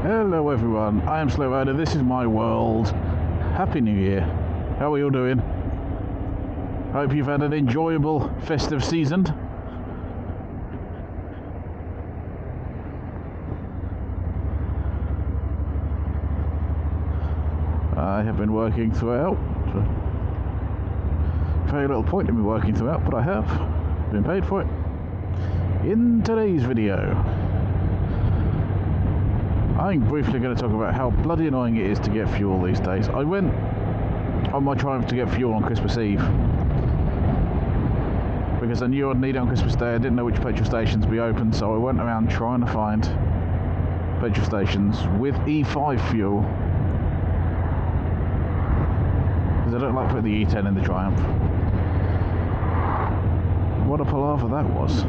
Hello everyone, I am Slow Rider, this is my world. Happy New Year. How are you all doing? Hope you've had an enjoyable festive season. I have been working throughout. Very little point in me working throughout, but I have been paid for it. In today's video, I'm briefly going to talk about how bloody annoying it is to get fuel these days. I went on my triumph to get fuel on Christmas Eve because I knew I'd need it on Christmas Day. I didn't know which petrol stations would be open, so I went around trying to find petrol stations with E5 fuel because I don't like putting the E10 in the Triumph. What a palaver that was.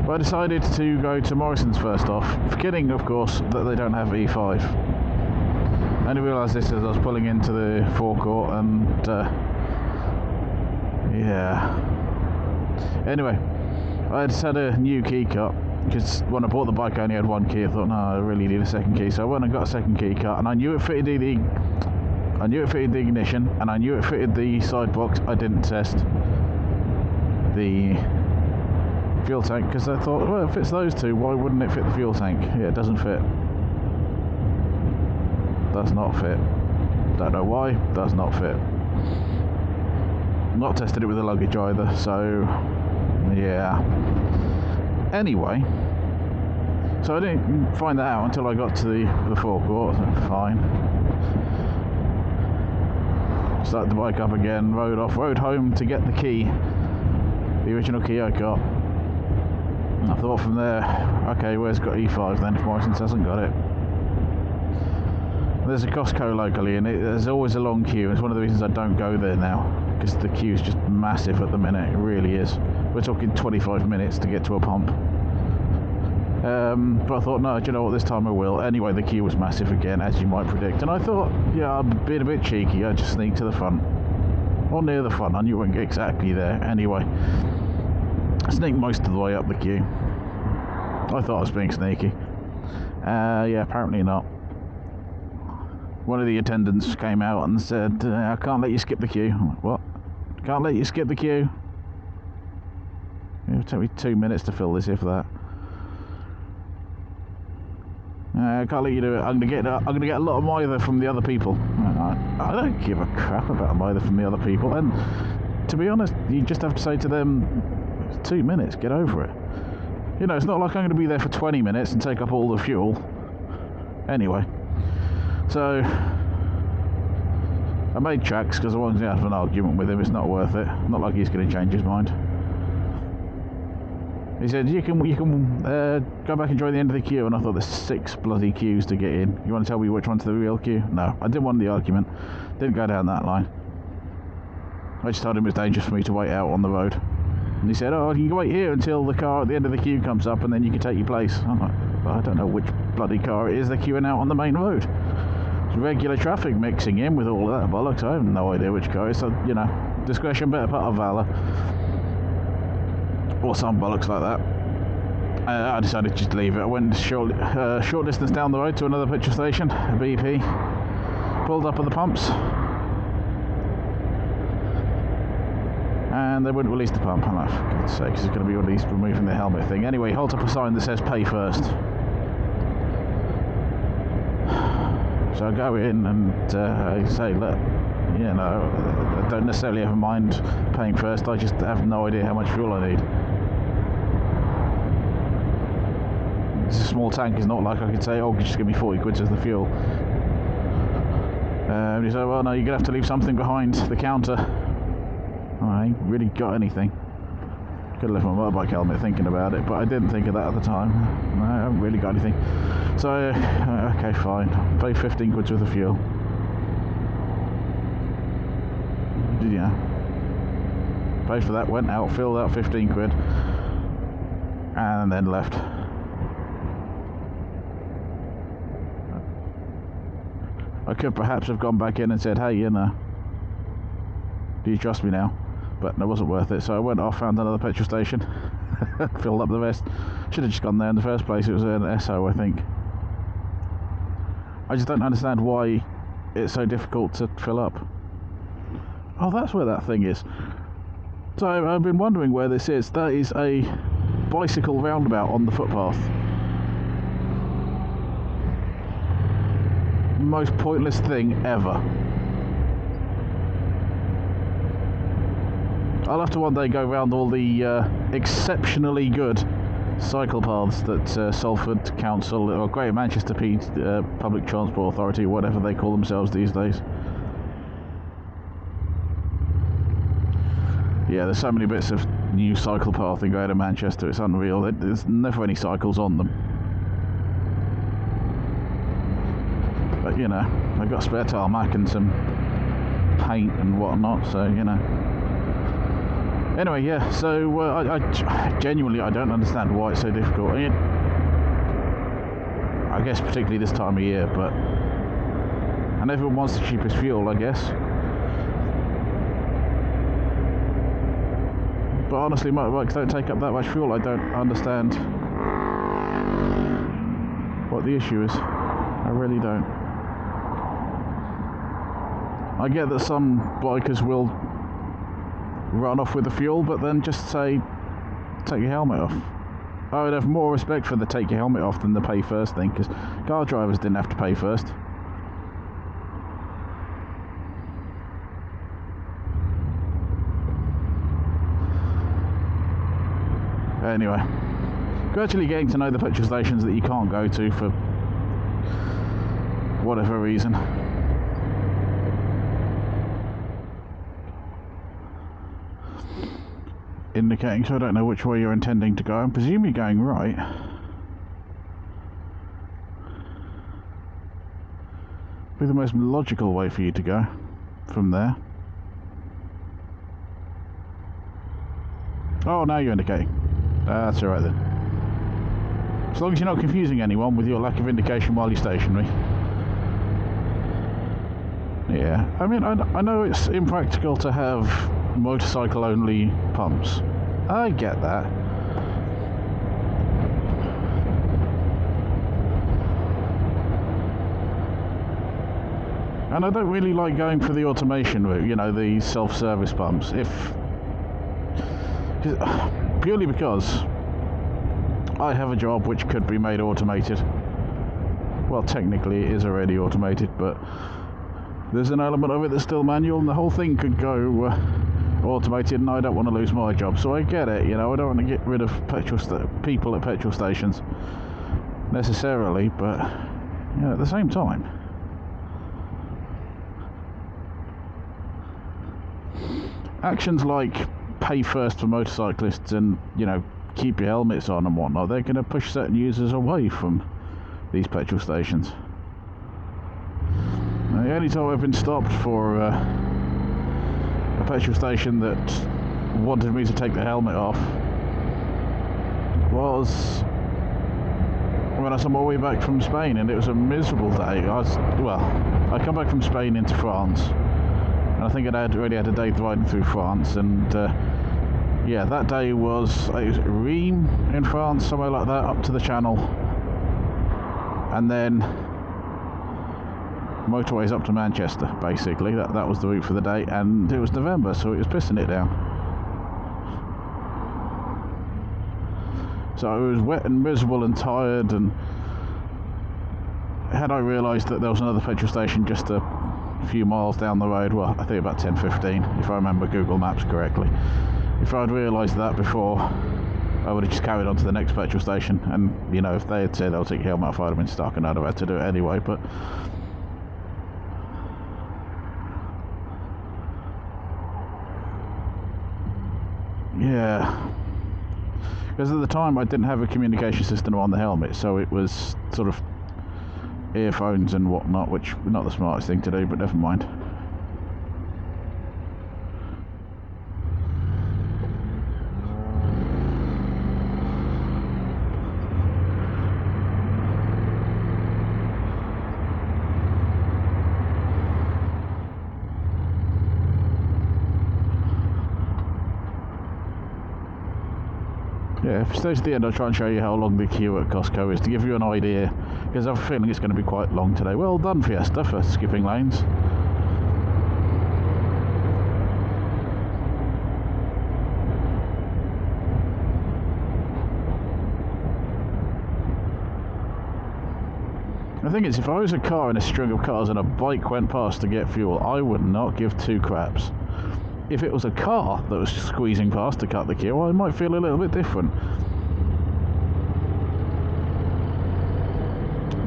But I decided to go to Morrison's first off, forgetting of course that they don't have E5. I only realised this as I was pulling into the forecourt and yeah. Anyway, I just had a new key cut because when I bought the bike I only had one key. I thought no, I really need a second key, so I went and got a second key cut, and I knew it fitted the ignition and I knew it fitted the side box. I didn't test the fuel tank because I thought, well, if it fits those two, why wouldn't it fit the fuel tank? Yeah, it doesn't fit. Does not fit. Don't know why. Does not fit. Not tested it with the luggage either, so yeah. Anyway, so I didn't find that out until I got to the forecourt. So fine. Started the bike up again, rode home to get the key, the original key I got. I thought from there, okay, where's got E5 then if Morrison's hasn't got it? There's a Costco locally and there's always a long queue. It's one of the reasons I don't go there now, because the queue's just massive at the minute. It really is. We're talking 25 minutes to get to a pump. But I thought, no, do you know what, this time I will. Anyway, the queue was massive again, as you might predict. And I thought, yeah, I'm being a bit cheeky. I just sneaked to the front. Or near the front. I knew I wouldn't get exactly there. Anyway, sneaked most of the way up the queue. I thought I was being sneaky. Yeah, apparently not. One of the attendants came out and said, I can't let you skip the queue. I'm like, what? Can't let you skip the queue? It'll take me 2 minutes to fill this, if that. I can't let you do it. I'm gonna get a lot of mither from the other people. I don't give a crap about mither from the other people. And to be honest, you just have to say to them, 2 minutes, get over it. You know, it's not like I'm going to be there for 20 minutes and take up all the fuel. Anyway, so I made tracks because I wanted to have an argument with him. It's not worth it. Not like he's going to change his mind. He said, you can go back and join the end of the queue, and I thought there's 6 bloody queues to get in. You want to tell me which one's the real queue? No, I didn't want the argument. Didn't go down that line. I just told him it was dangerous for me to wait out on the road. And he said, oh, you can wait here until the car at the end of the queue comes up and then you can take your place. I'm like, I don't know which bloody car it is they're queuing out on the main road. It's regular traffic mixing in with all of that bollocks. I have no idea which car it is. So, you know, discretion, better part of valour. Or some bollocks like that. I decided to just leave it. I went short distance down the road to another petrol station, a BP. Pulled up at the pumps. And they wouldn't release the pump. I'm like, for God's sake, it's going to be one of these removing the helmet thing. Anyway, hold up a sign that says pay first. So I go in and I say, look, you know, I don't necessarily have a mind paying first, I just have no idea how much fuel I need. It's a small tank, it's not like I could say, oh, just give me 40 quid as the fuel. He said, well, no, you're going to have to leave something behind the counter. I ain't really got anything. Could have left my motorbike helmet thinking about it, but I didn't think of that at the time. No, I haven't really got anything. So, okay, fine. Pay 15 quid worth of fuel. Yeah. Paid for that, went out, filled out 15 quid, and then left. I could perhaps have gone back in and said, hey, you know, do you trust me now? But it wasn't worth it, so I went off, found another petrol station, filled up the rest. Should have just gone there in the first place. It was an Esso, I think. I just don't understand why it's so difficult to fill up. Oh, that's where that thing is. So I've been wondering where this is. That is a bicycle roundabout on the footpath. Most pointless thing ever. I'll have to one day go around all the exceptionally good cycle paths that Salford Council or Greater Manchester Public Transport Authority, whatever they call themselves these days. Yeah, there's so many bits of new cycle path in Greater Manchester, it's unreal. There's never any cycles on them. But, you know, I've got spare tarmac and some paint and whatnot, so, you know. Anyway, yeah, so I genuinely, I don't understand why it's so difficult. I guess particularly this time of year, but... And everyone wants the cheapest fuel, I guess. But honestly, motorbikes don't take up that much fuel. I don't understand what the issue is. I really don't. I get that some bikers will run off with the fuel, but then just say, take your helmet off. I would have more respect for the take your helmet off than the pay first thing, because car drivers didn't have to pay first. Anyway, gradually getting to know the petrol stations that you can't go to for whatever reason. Indicating, so I don't know which way you're intending to go. I presume you're going right. Be the most logical way for you to go from there. Oh, now you're indicating. That's alright then. As long as you're not confusing anyone with your lack of indication while you're stationary. Yeah, I mean, I know it's impractical to have motorcycle-only pumps. I get that. And I don't really like going for the automation route, you know, the self-service pumps. Purely because I have a job which could be made automated. Well, technically it is already automated, but there's an element of it that's still manual, and the whole thing could go automated, and I don't want to lose my job. So I get it, you know, I don't want to get rid of people at petrol stations necessarily, but you know, at the same time, actions like pay first for motorcyclists and, you know, keep your helmets on and whatnot, they're going to push certain users away from these petrol stations. Now, the only time I've been stopped for a petrol station that wanted me to take the helmet off was when I was on my way back from Spain, and it was a miserable day. I come back from Spain into France, and I think I'd already had a day riding through France, and yeah, that day was Reims in France, somewhere like that, up to the Channel, and then motorways up to Manchester, basically. That was the route for the day, and it was November, so it was pissing it down. So I was wet and miserable and tired, and had I realised that there was another petrol station just a few miles down the road, well, I think about 10-15, if I remember Google Maps correctly, if I'd realised that before, I would have just carried on to the next petrol station, and, you know, if they had said, I'll take your helmet off, I'd have been stuck, and I'd have had to do it anyway, but yeah, because at the time I didn't have a communication system on the helmet, so it was sort of earphones and whatnot, which not the smartest thing to do, but never mind. Yeah, if it stays at the end, I'll try and show you how long the queue at Costco is to give you an idea, because I have a feeling it's going to be quite long today. Well done, Fiesta, for skipping lanes. The thing is, if I was a car in a string of cars and a bike went past to get fuel, I would not give two craps. If it was a car that was squeezing past to cut the queue, I might feel a little bit different.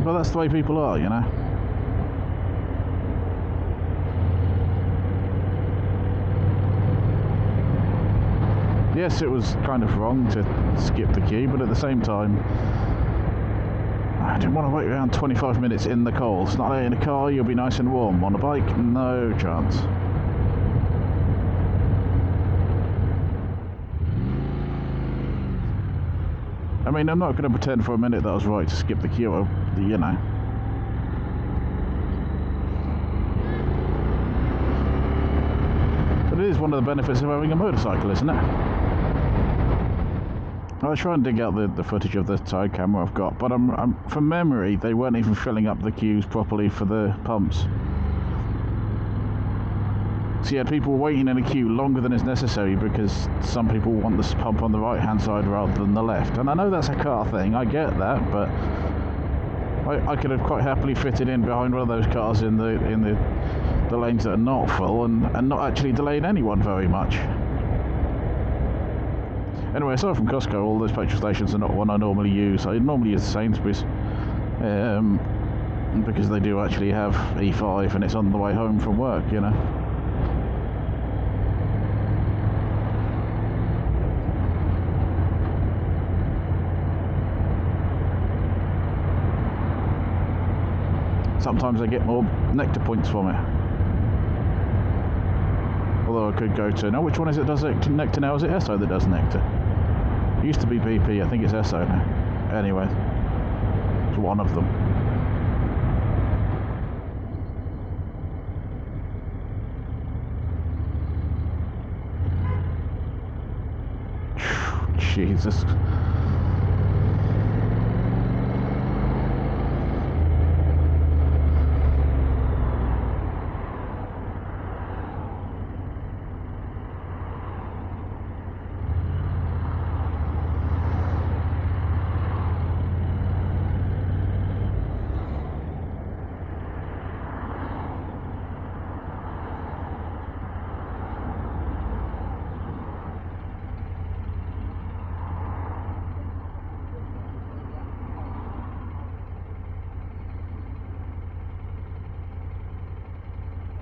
But that's the way people are, you know. Yes, it was kind of wrong to skip the queue, but at the same time, I didn't want to wait around 25 minutes in the cold. It's not like in a car, you'll be nice and warm. On a bike, no chance. I mean, I'm not going to pretend for a minute that I was right to skip the queue, you know. But it is one of the benefits of having a motorcycle, isn't it? I'll try and dig out the footage of the side camera I've got, but from memory, they weren't even filling up the queues properly for the pumps. So you had people waiting in a queue longer than is necessary because some people want this pump on the right hand side rather than the left. And I know that's a car thing, I get that, but I could have quite happily fitted in behind one of those cars in the lanes that are not full and not actually delayed anyone very much. Anyway, aside from Costco, all those petrol stations are not one I normally use. I normally use Sainsbury's because they do actually have E5 and it's on the way home from work, you know. Sometimes I get more Nectar points from it. Although I could go to... Now, which one is it does Nectar now? Is it Esso that does Nectar? It used to be BP, I think it's Esso now. Anyway, it's one of them. Jesus.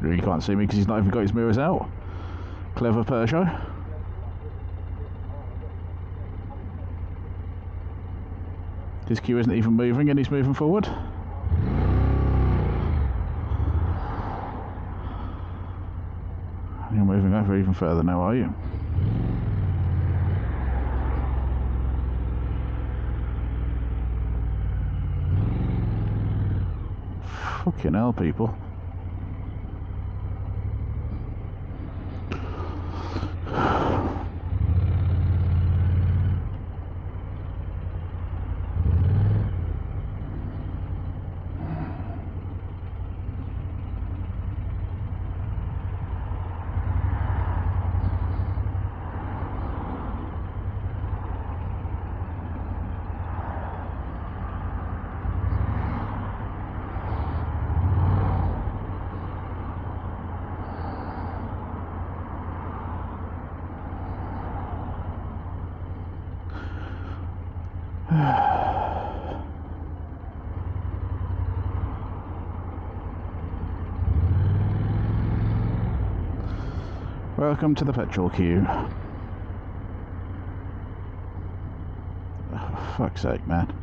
He can't see me because he's not even got his mirrors out. Clever Peugeot. His queue isn't even moving and he's moving forward. You're moving over even further now, are you? Fucking hell, people. Welcome to the petrol queue. Oh, for fuck's sake, man.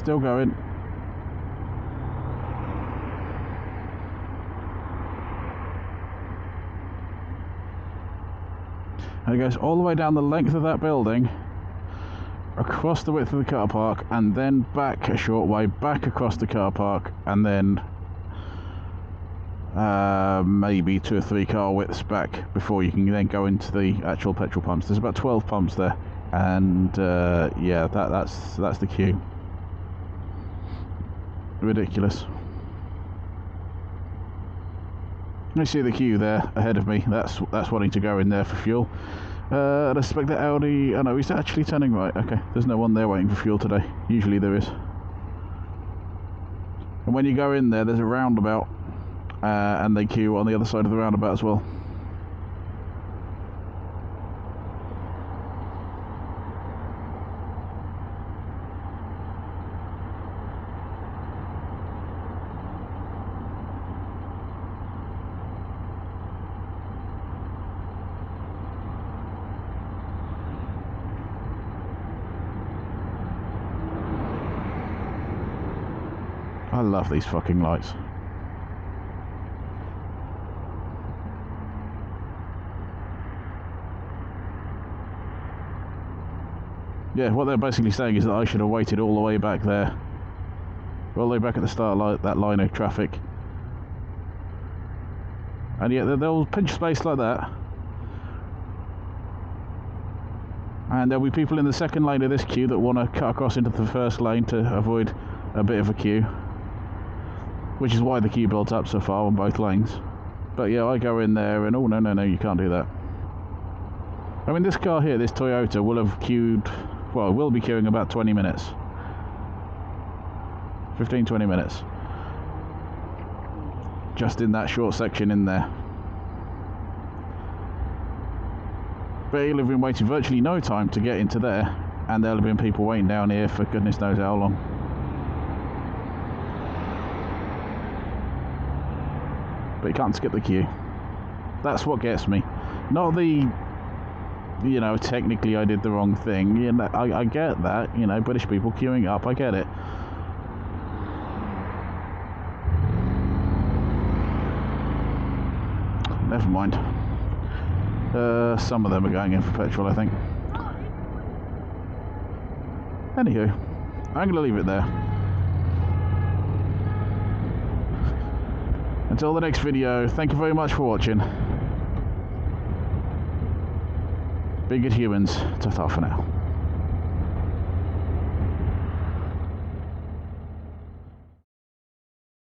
still going. And it goes all the way down the length of that building, across the width of the car park, and then back a short way, back across the car park, and then maybe 2 or 3 car widths back before you can then go into the actual petrol pumps. There's about 12 pumps there, and yeah, that's the queue. Ridiculous. I see the queue there ahead of me. That's wanting to go in there for fuel. I suspect that Audi... Oh no, he's actually turning right. Okay, there's no one there waiting for fuel today. Usually there is. And when you go in there, there's a roundabout, and they queue on the other side of the roundabout as well. I love these fucking lights. Yeah, what they're basically saying is that I should have waited all the way back there. All the way back at the start, that line of traffic. And yet they'll pinch space like that. And there'll be people in the second lane of this queue that want to cut across into the first lane to avoid a bit of a queue. Which is why the queue built up so far on both lanes. But yeah, I go in there and oh no, you can't do that. I mean, this car here, this Toyota, will have queued, well, will be queuing about 20 minutes. 15-20 minutes. Just in that short section in there. But he'll have been waiting virtually no time to get into there, and there'll have been people waiting down here for goodness knows how long. But you can't skip the queue. That's what gets me. Not the, you know, technically I did the wrong thing. You know, I get that, you know, British people queuing up, I get it. Never mind. Some of them are going in for petrol, I think. Anywho, I'm going to leave it there. Until the next video, thank you very much for watching. Be good humans. Ta-ta for now.